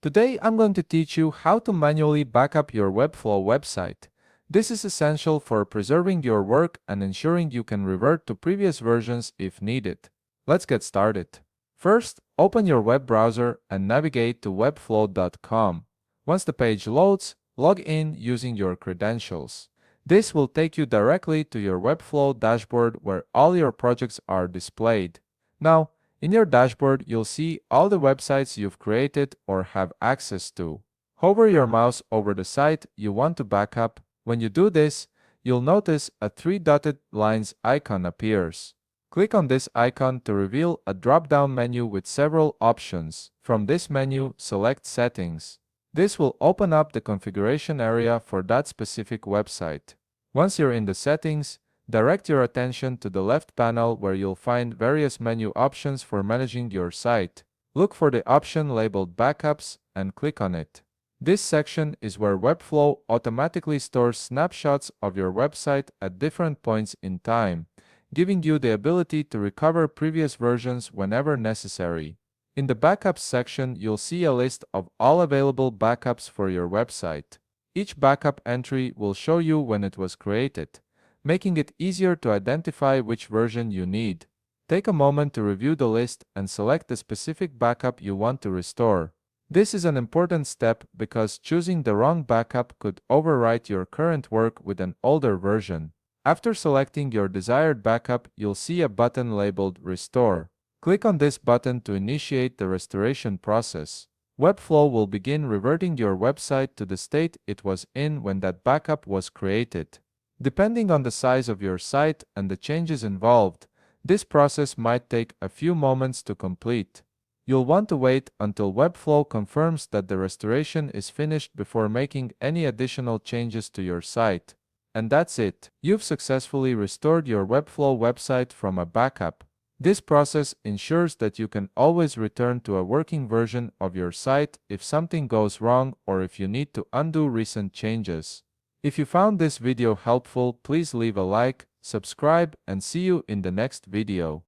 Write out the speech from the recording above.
Today I'm going to teach you how to manually backup your Webflow website. This is essential for preserving your work and ensuring you can revert to previous versions if needed. Let's get started. First, open your web browser and navigate to webflow.com. Once the page loads, log in using your credentials. This will take you directly to your Webflow dashboard where all your projects are displayed. Now, in your dashboard, you'll see all the websites you've created or have access to. Hover your mouse over the site you want to backup. When you do this, you'll notice a three dotted lines icon appears. Click on this icon to reveal a drop-down menu with several options. From this menu, select Settings. This will open up the configuration area for that specific website. Once you're in the settings, direct your attention to the left panel where you'll find various menu options for managing your site. Look for the option labeled Backups and click on it. This section is where Webflow automatically stores snapshots of your website at different points in time, giving you the ability to recover previous versions whenever necessary. In the Backups section, you'll see a list of all available backups for your website. Each backup entry will show you when it was created, making it easier to identify which version you need. Take a moment to review the list and select the specific backup you want to restore. This is an important step because choosing the wrong backup could overwrite your current work with an older version. After selecting your desired backup, you'll see a button labeled Restore. Click on this button to initiate the restoration process. Webflow will begin reverting your website to the state it was in when that backup was created. Depending on the size of your site and the changes involved, this process might take a few moments to complete. You'll want to wait until Webflow confirms that the restoration is finished before making any additional changes to your site. And that's it. You've successfully restored your Webflow website from a backup. This process ensures that you can always return to a working version of your site if something goes wrong or if you need to undo recent changes. If you found this video helpful, please leave a like, subscribe, and see you in the next video.